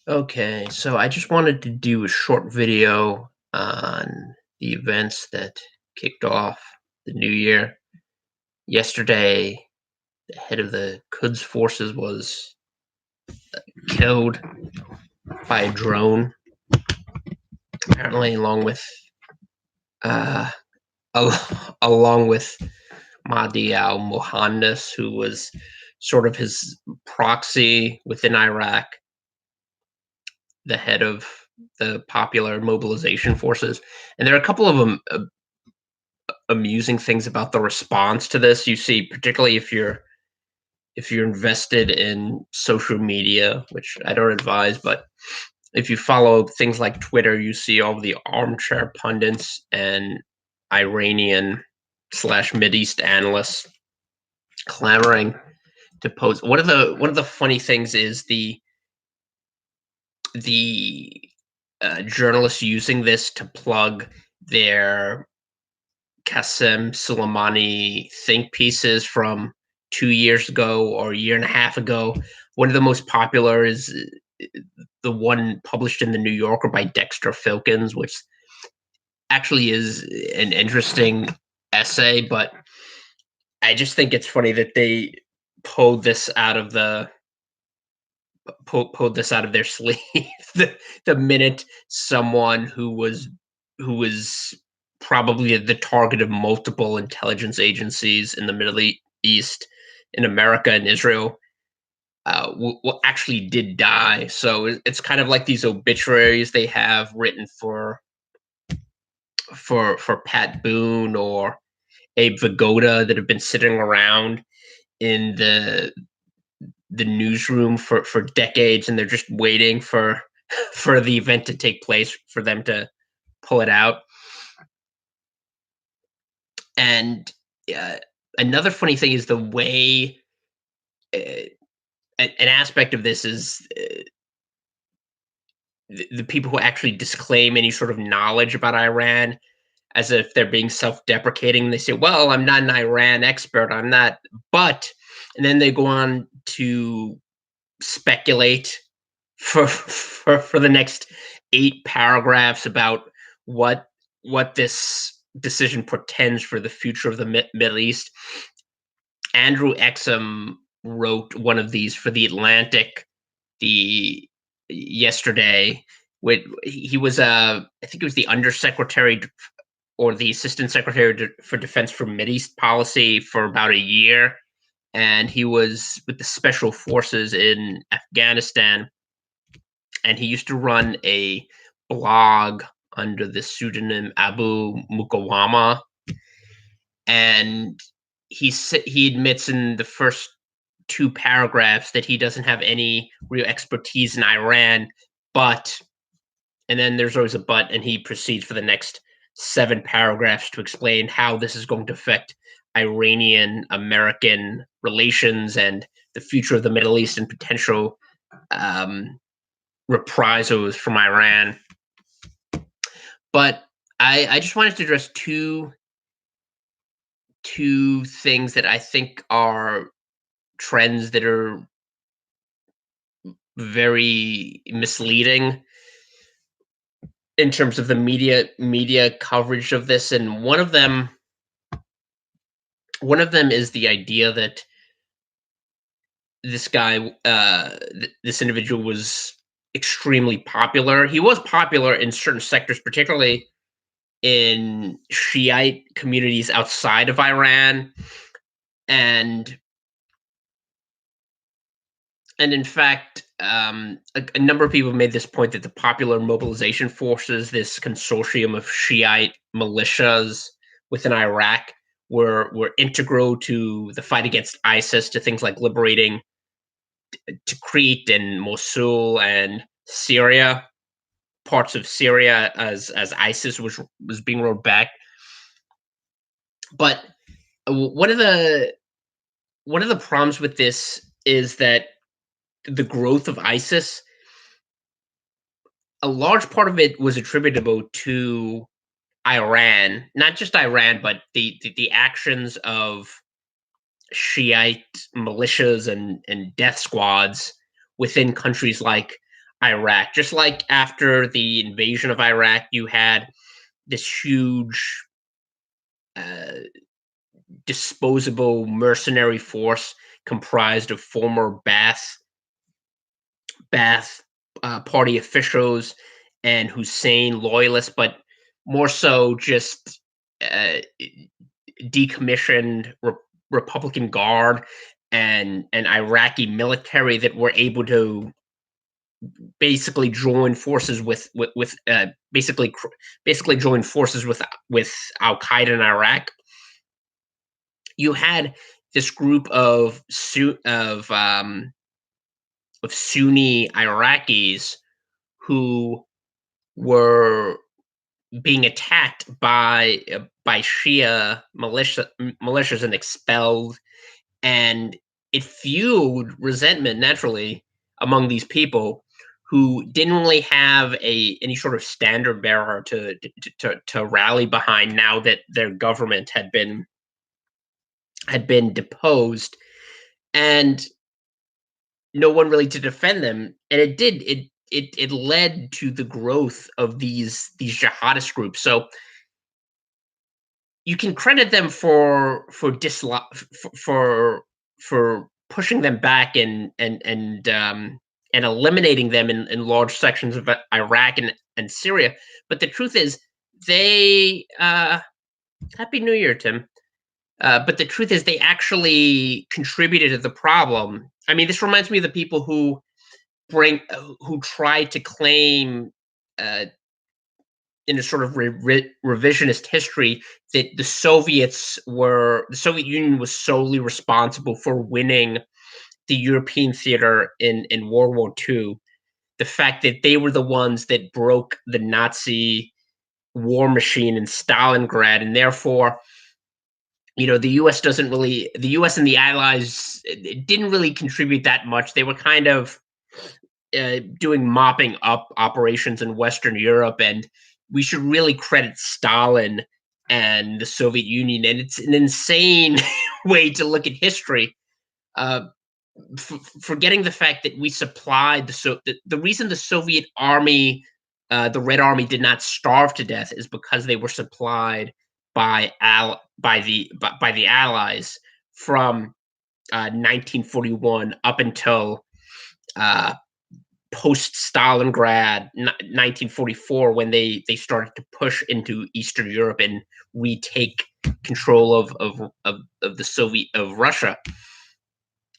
Okay, so I just wanted to do a short video on the events that kicked off the new year. Yesterday, the head of the Quds forces was killed by a drone, apparently, uh, along with Mahdi al-Mohandes, who was sort of his proxy within Iraq, the head of the Popular Mobilization Forces. And there are a couple of them amusing things about the response to this. You see, particularly if you're invested in social media, which I don't advise, but if you follow things like Twitter, you see all the armchair pundits and Iranian slash Mideast analysts clamoring to post. One of the funny things is the journalists using this to plug their Qasem Soleimani think pieces from 2 years ago or a year and a half ago. One of the most popular is the one published in the New Yorker by Dexter Filkins, which actually is an interesting essay, but I just think it's funny that they pulled this out of the pulled this out of their sleeve the minute someone who was probably the target of multiple intelligence agencies in the Middle East, in America and Israel, actually did die. So it's kind of like these obituaries they have written for Pat Boone or Abe Vigoda that have been sitting around in the newsroom for decades, and they're just waiting for the event to take place for them to pull it out. And uh, another funny thing is the way uh, an aspect of this is the people who actually disclaim any sort of knowledge about Iran, as if they're being self-deprecating. They say, "Well, I'm not an Iran expert. I'm not," but and then they go on to speculate for the next 8 paragraphs about what what this decision portends for the future of the Middle East. Andrew Exum wrote one of these for the Atlantic the yesterday. With he was I think it was the undersecretary or the assistant secretary for defense for Mideast policy for about a year, and he was with the special forces in Afghanistan, and he used to run a blog under the pseudonym Abu Mukawama. And he admits in the first 2 paragraphs that he doesn't have any real expertise in Iran, but and then there's always a but, and he proceeds for the next 7 paragraphs to explain how this is going to affect Iranian American relations and the future of the Middle East and potential um, reprisals from Iran. But I just wanted to address two things that I think are trends that are very misleading in terms of the media coverage of this. And one of them is the idea that this guy, this individual, was extremely popular. He was popular in certain sectors, particularly in Shiite communities outside of Iran, and in fact, a number of people have made this point that the Popular Mobilization Forces, this consortium of Shiite militias within Iraq, were integral to the fight against ISIS, to things like liberating Tikrit and Mosul and Syria, parts of Syria as ISIS was being rolled back. But one of the problems with this is that the growth of ISIS, a large part of it was attributable to Iran, not just Iran, but the actions of Shiite militias and death squads within countries like Iraq. Just like after the invasion of Iraq, you had this huge uh, disposable mercenary force comprised of former Ba'ath Party officials and Hussein loyalists, but more so just uh, decommissioned Republican Guard and Iraqi military that were able to basically join forces with basically join forces with Al Qaeda in Iraq. You had this group of Sunni Iraqis who were being attacked by militias and expelled, and it fueled resentment naturally among these people who didn't really have a any sort of standard bearer to rally behind now that their government had been deposed, and no one really to defend them, and it led to the growth of these jihadist groups. So you can credit them for pushing them back and eliminating them in large sections of Iraq and Syria. But the truth is, they Happy New Year, Tim. But the truth is, they actually contributed to the problem. I mean, this reminds me of the people who try to claim uh, in a sort of revisionist history that the Soviet Union was solely responsible for winning the European theater in World War II. The fact that they were the ones that broke the Nazi war machine in Stalingrad, and therefore, the U.S. and the Allies didn't really contribute that much. They were kind of doing mopping up operations in Western Europe, and we should really credit Stalin and the Soviet Union. And it's an insane way to look at history, uh, forgetting the fact that we supplied the reason the Soviet army, the Red Army, did not starve to death is because they were supplied by the Allies from 1941 up until uh, post Stalingrad 1944, when they started to push into Eastern Europe and retake control of the Soviet of Russia.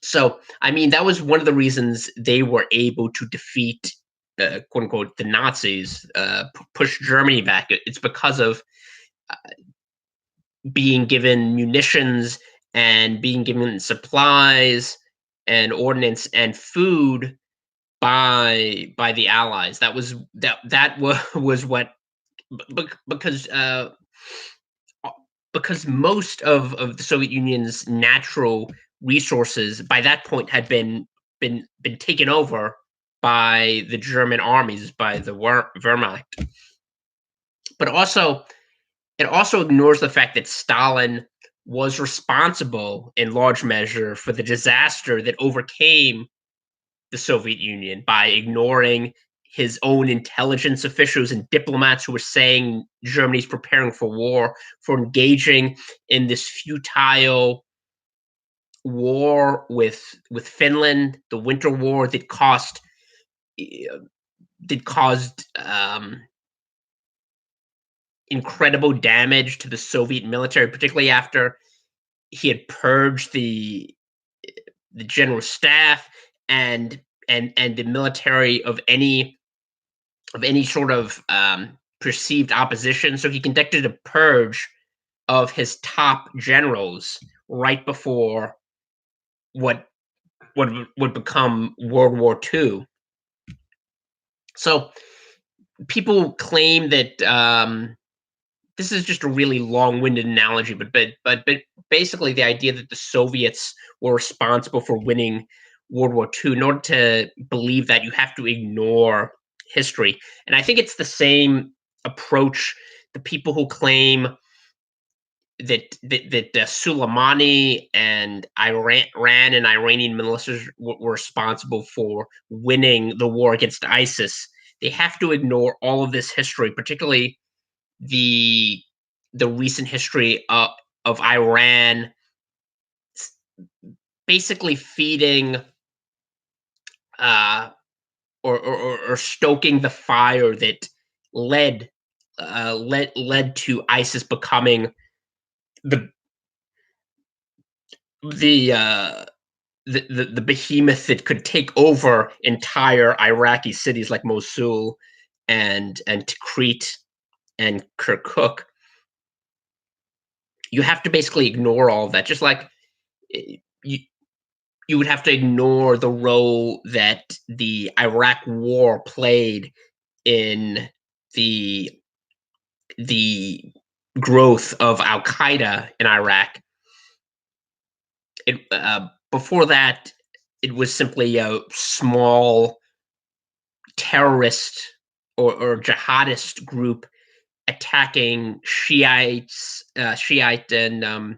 So I mean, that was one of the reasons they were able to defeat, quote unquote, the Nazis, push Germany back. It's because of being given munitions and being given supplies and ordnance and food by the Allies. Was what, because most of the Soviet Union's natural resources by that point had been taken over by the German armies, by the Wehrmacht. But also, it also ignores the fact that Stalin was responsible in large measure for the disaster that overcame the Soviet Union by ignoring his own intelligence officials and diplomats who were saying Germany's preparing for war, for engaging in this futile war with Finland, the Winter War that caused incredible damage to the Soviet military, particularly after he had purged the general staff and the military of any sort of perceived opposition. So he conducted a purge of his top generals right before what would become World War II. So people claim that this is just a really long-winded analogy, but basically the idea that the Soviets were responsible for winning World War II. In order to believe that, you have to ignore history, and I think it's the same approach the people who claim Soleimani and Iran and Iranian militias were responsible for winning the war against ISIS. They have to ignore all of this history, particularly the the recent history of Iran basically feeding uh, or stoking the fire that led led to ISIS becoming the the uh, the behemoth that could take over entire Iraqi cities like Mosul and Tikrit and Kirkuk. You have to basically ignore all of that, just like you you would have to ignore the role that the Iraq War played in the the growth of Al Qaeda in Iraq. Before that, it was simply a small terrorist or jihadist group attacking Shiite and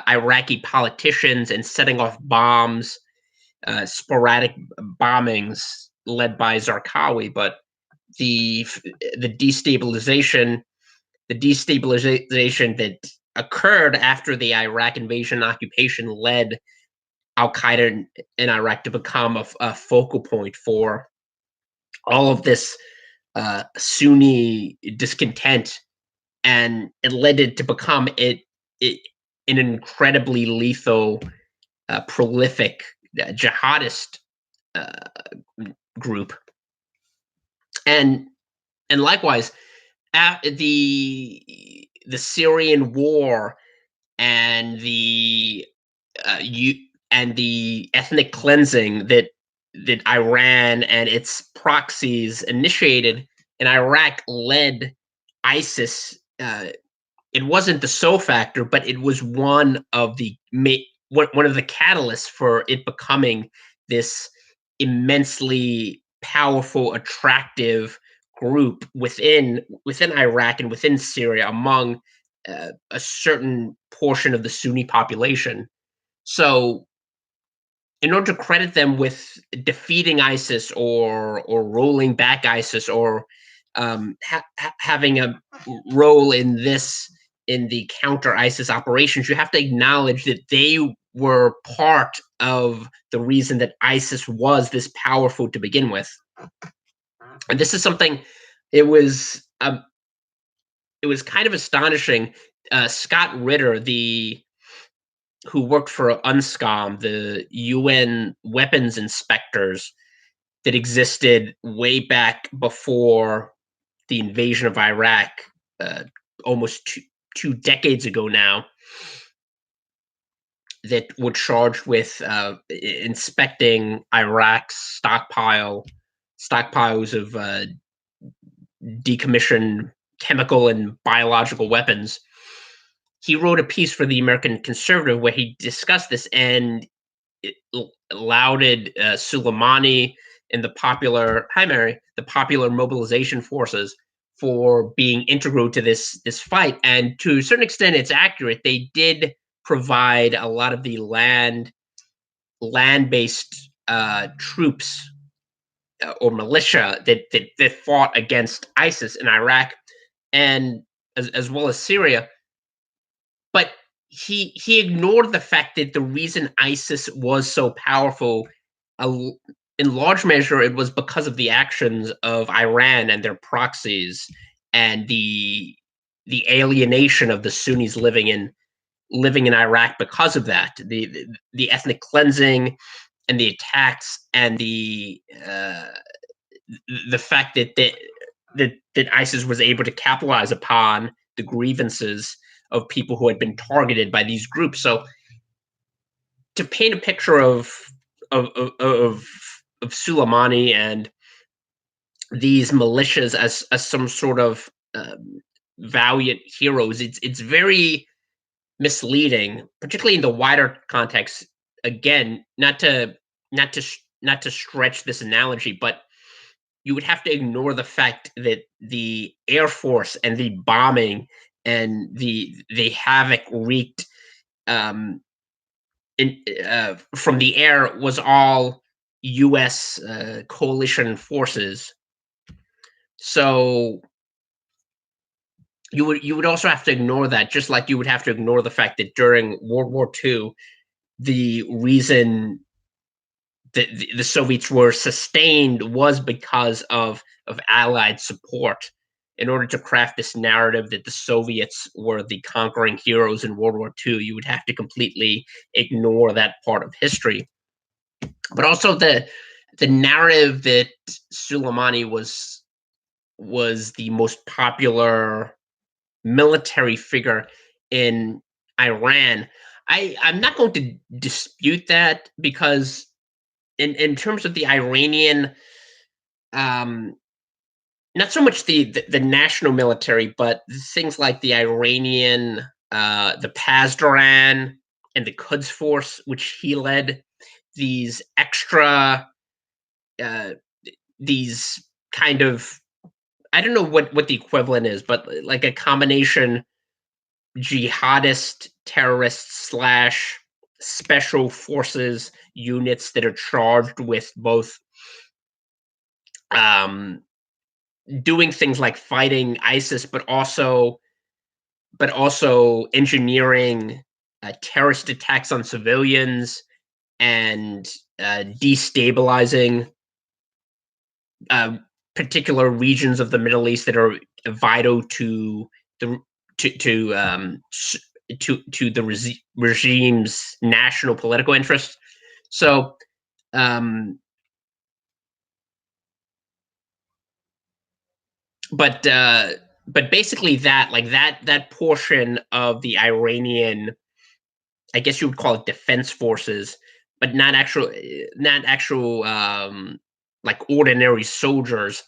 Iraqi politicians and setting off bombs, sporadic bombings led by Zarqawi. But the the destabilization the destabilization that occurred after the Iraq invasion and occupation led Al Qaeda in Iraq to become a focal point for all of this Sunni discontent, and it led it to become an incredibly lethal, prolific jihadist uh, group, and and likewise, the Syrian war and you and the ethnic cleansing that Iran and its proxies initiated in Iraq led ISIS. It wasn't the sole factor, but it was one of the catalysts for it becoming this immensely powerful, attractive group within Iraq and within Syria among a certain portion of the Sunni population. So, in order to credit them with defeating ISIS or rolling back ISIS or having a role in the counter ISIS operations, you have to acknowledge that they were part of the reason that ISIS was this powerful to begin with. And this is something it was um, it was kind of astonishing. Scott Ritter, the who worked for UNSCOM, the UN weapons inspectors that existed way back before the invasion of Iraq, uh, almost two decades ago now, that were charged with inspecting Iraq's stockpiles of decommissioned chemical and biological weapons. He wrote a piece for the American Conservative where he discussed this, and it lauded Soleimani and the popular mobilization forces for being integral to this fight. And to a certain extent, it's accurate. They did provide a lot of the land-based troops or militia that fought against ISIS in Iraq and as well as Syria. But he ignored the fact that the reason ISIS was so powerful, uh, in large measure, it was because of the actions of Iran and their proxies, and the alienation of the Sunnis living in Iraq because of that. The ethnic cleansing and the attacks and the fact that ISIS was able to capitalize upon the grievances of people who had been targeted by these groups. So to paint a picture of Soleimani and these militias as some sort of valiant heroes, it's very misleading, particularly in the wider context. Again, not to stretch this analogy, but you would have to ignore the fact that the Air Force and the bombing and the havoc wreaked um, from the air was all U.S. Coalition forces. So you would also have to ignore that, just like you would have to ignore the fact that during World War II, the reason that the Soviets were sustained was because of Allied support. In order to craft this narrative that the Soviets were the conquering heroes in World War II, you would have to completely ignore that part of history. But also the narrative that Soleimani was the most popular military figure in Iran. I'm not going to dispute that, because in terms of the Iranian, um, not so much the national military, but things like the Iranian, the Pasdaran and the Quds Force, which he led, these extra, uh, these kind of, I don't know what the equivalent is, but like a combination jihadist, terrorist slash special forces units that are charged with both um, doing things like fighting ISIS, but also engineering terrorist attacks on civilians, and destabilizing uh, particular regions of the Middle East that are vital to the to the regime's national political interests. So, um, but but basically that portion of the Iranian, I guess you would call it defense forces, but not actual like ordinary soldiers.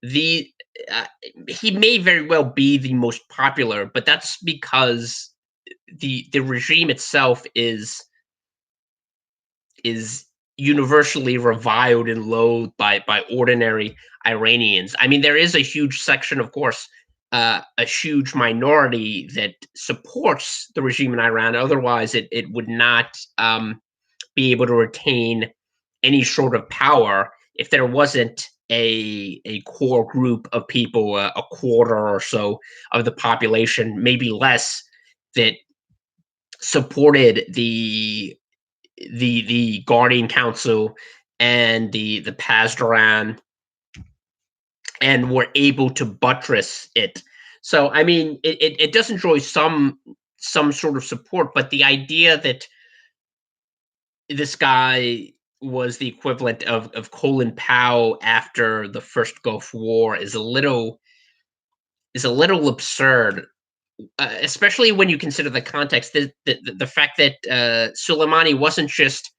The uh, He may very well be the most popular, but that's because the regime itself is universally reviled and loathed by ordinary Iranians. I mean, there is a huge section, of course, a huge minority that supports the regime in Iran. Otherwise, it would not be able to retain any sort of power if there wasn't a core group of people, a quarter or so of the population, maybe less, that supported the Guardian Council and the Pasdaran, and were able to buttress it. So I mean, it does enjoy some sort of support, but the idea that this guy was the equivalent of Colin Powell after the first Gulf War is a little absurd, especially when you consider the context. The fact that Soleimani wasn't just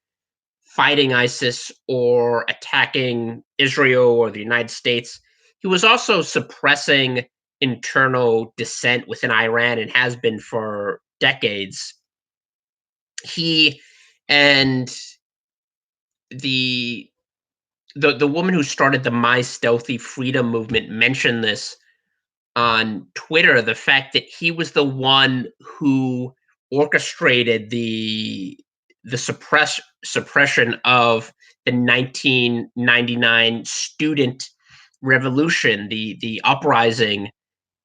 fighting ISIS or attacking Israel or the United States. He was also suppressing internal dissent within Iran, and has been for decades. He and the the woman who started the My Stealthy Freedom movement mentioned this on Twitter, the fact that he was the one who orchestrated the suppression of the 1999 student revolution, the uprising,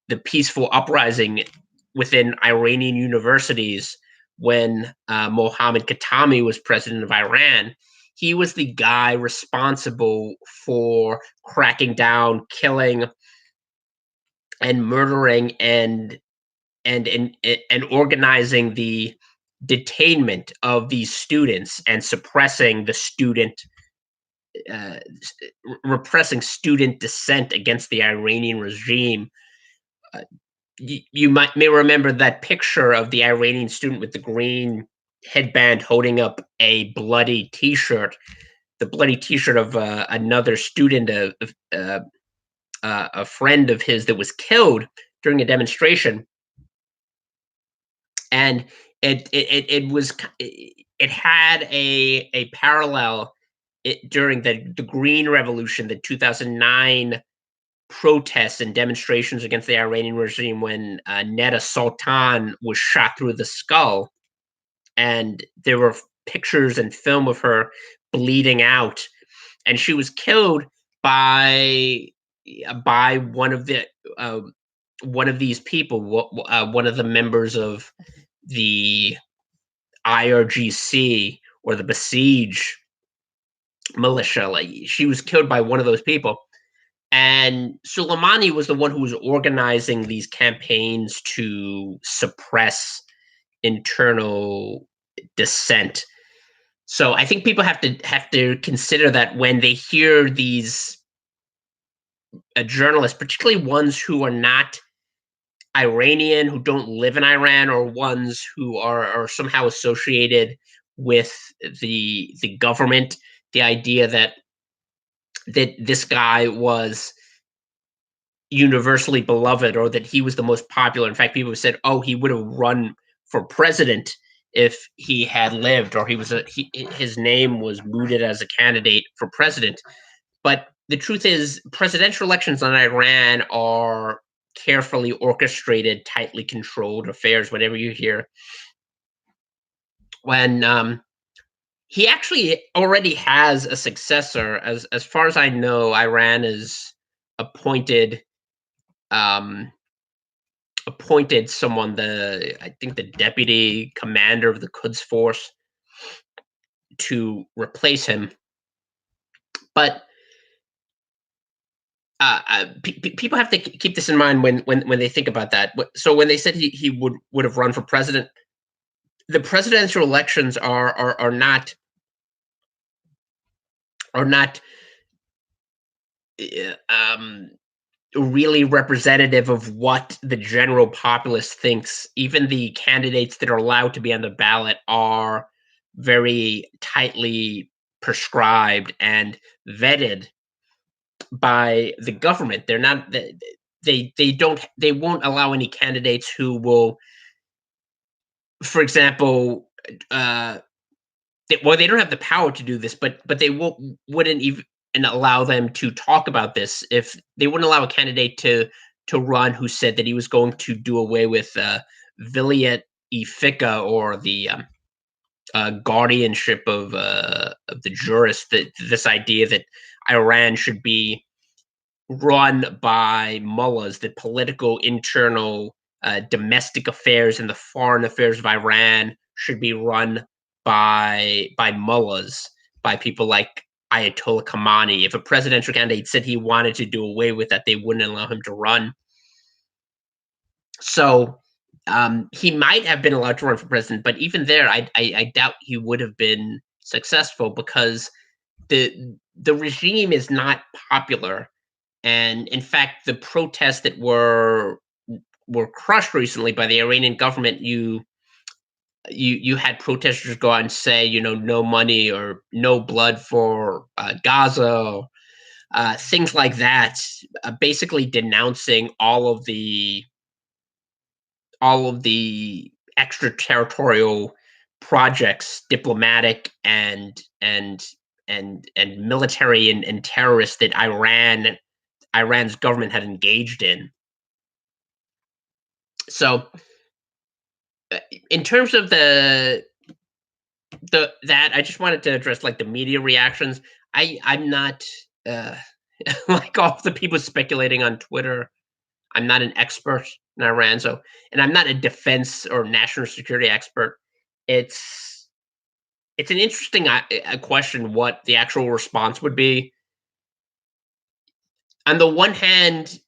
the peaceful uprising within Iranian universities when Mohammad Khatami was president of Iran. He was the guy responsible for cracking down, killing, and murdering, and organizing the detainment of these students, and suppressing the student uh, repressing student dissent against the Iranian regime. Uh, you may remember that picture of the Iranian student with the green headband holding up a bloody T-shirt, the bloody T-shirt of another student, a friend of his that was killed during a demonstration. And it had a parallel during the Green Revolution, the 2009 protests and demonstrations against the Iranian regime when Neda Sultan was shot through the skull, and there were pictures and film of her bleeding out, and she was killed by one of the uh, one of these people, one of the members of the IRGC or the Basij militia. Like, she was killed by one of those people. And Soleimani was the one who was organizing these campaigns to suppress internal dissent. So I think people have to consider that when they hear these journalists, particularly ones who are not Iranian, who don't live in Iran, or ones who are somehow associated with the government, the idea that this guy was universally beloved, or that he was the most popular. In fact, people have said, "Oh, he would have run for president if he had lived, or his name was mooted as a candidate for president." But the truth is, presidential elections in Iran are carefully orchestrated, tightly controlled affairs. Whenever you hear when he actually already has a successor, as far as I know, Iran is appointed um, appointed someone, the I think the deputy commander of the Quds force, to replace him. But people have to keep this in mind when they think about that. So when they said he would have run for president, the presidential elections are not um, really representative of what the general populace thinks. Even the candidates that are allowed to be on the ballot are very tightly prescribed and vetted by the government. They're not they won't allow any candidates who will, for example, they don't have the power to do this, but they wouldn't even allow them to talk about this. If they wouldn't allow a candidate to run who said that he was going to do away with Vilayat e Fiqh, or the guardianship of the jurists, that this idea that Iran should be run by mullahs, that political internal domestic affairs and the foreign affairs of Iran should be run by mullahs, by people like Ayatollah Khamenei. If a presidential candidate said he wanted to do away with that, they wouldn't allow him to run. So he might have been allowed to run for president, but even there, I doubt he would have been successful, because the regime is not popular. And in fact, the protests that were crushed recently by the Iranian government, you had protesters go out and say, no money or no blood for Gaza, things like that, basically denouncing all of the extraterritorial projects, diplomatic and military and terrorist, that Iran's government had engaged in. So, in terms of that, I just wanted to address, like, the media reactions. I'm not like all the people speculating on Twitter. I'm not an expert in Iran, and I'm not a defense or national security expert. It's it's an interesting question, what the actual response would be. On the one hand,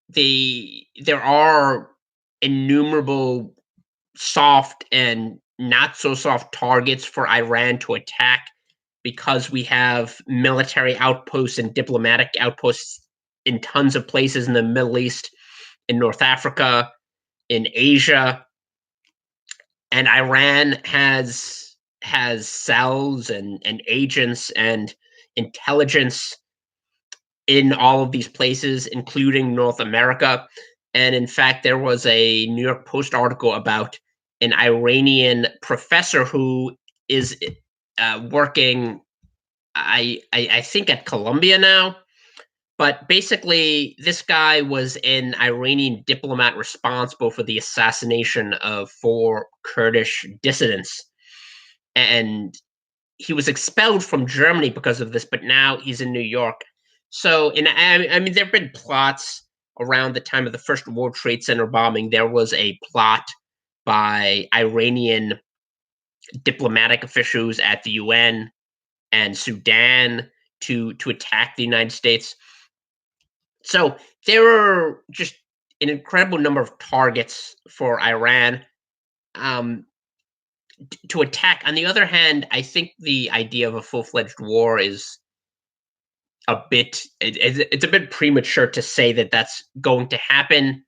there are innumerable soft and not so soft targets for Iran to attack, because we have military outposts and diplomatic outposts in tons of places in the Middle East, in North Africa, in Asia, and Iran has cells and agents and intelligence in all of these places, including North America. And in fact, there was a New York Post article about an Iranian professor who is working, I think, at Columbia now, But basically, this guy was an Iranian diplomat responsible for the assassination of 4 Kurdish dissidents, and he was expelled from Germany because of this, but now he's in New York. So, I mean, there have been plots around the time of the first World Trade Center bombing. There was a plot by Iranian diplomatic officials at the UN and Sudan to attack the United States. So there are just an incredible number of targets for Iran um, to attack. On the other hand, I think the idea of a full-fledged war is it's a bit premature to say that that's going to happen,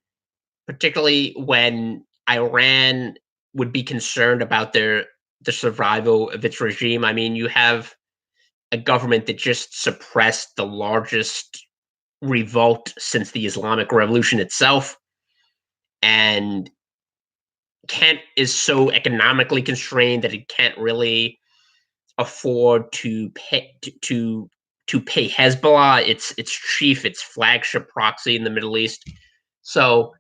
particularly when Iran would be concerned about the survival of its regime. I mean, you have a government that just suppressed the largest revolt since the Islamic Revolution itself, and can't is so economically constrained that it can't really afford to pay Hezbollah, its chief, its flagship proxy in the Middle East. So,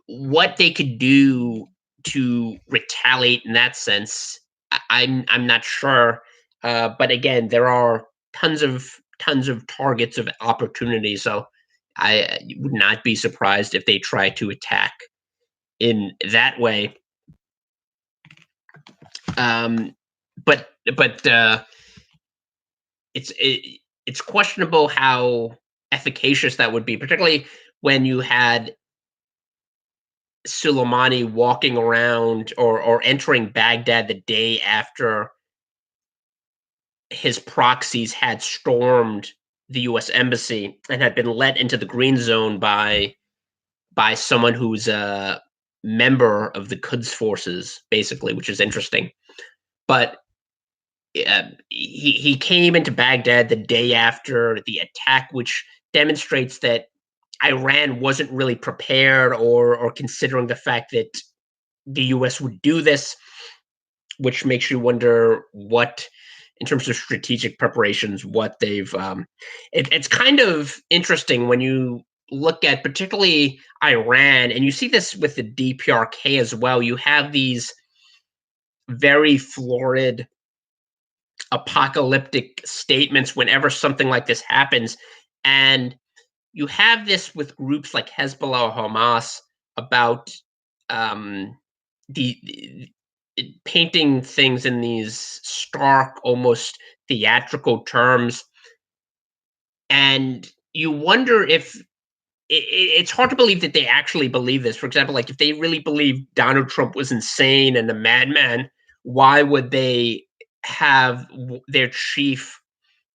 what they could do to retaliate in that sense, I'm not sure. But again, there are tons of targets of opportunity. So, I would not be surprised if they try to attack in that way. Um, but it's questionable how efficacious that would be, particularly when you had Soleimani walking around or entering Baghdad the day after his proxies had stormed the U.S. embassy and had been let into the green zone by someone who's a member of the Quds forces, basically, which is interesting. But he came into Baghdad the day after the attack, which demonstrates that Iran wasn't really prepared or considering the fact that the U.S. would do this, which makes you wonder what, in terms of strategic preparations, what they've. It's kind of interesting when you look at particularly Iran, and you see this with the DPRK as well. You have these very florid apocalyptic statements whenever something like this happens. And you have this with groups like Hezbollah or Hamas about um, the painting things in these stark, almost theatrical terms. And you wonder if it's hard to believe that they actually believe this. For example, like if they really believe Donald Trump was insane and a madman, why would they have their chief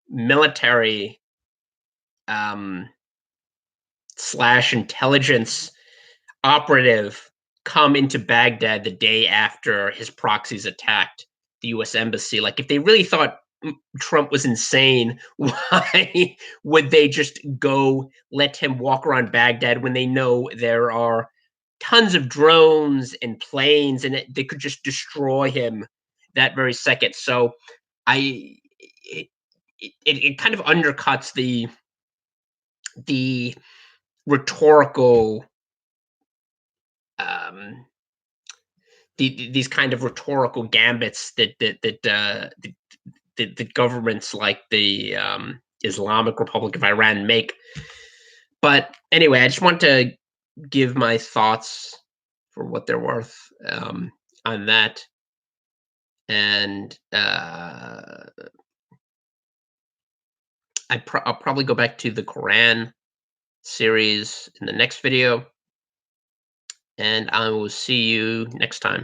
military um, slash intelligence operative come into Baghdad the day after his proxies attacked the U.S. embassy? Like, if they really thought Trump was insane, why would they just go let him walk around Baghdad when they know there are tons of drones and planes and they could just destroy him that very second? So, I it kind of undercuts the rhetorical um, these kind of rhetorical gambits that governments like the Islamic Republic of Iran make. But anyway, I just want to give my thoughts for what they're worth on that, and I'll probably go back to the Quran series in the next video, and I will see you next time.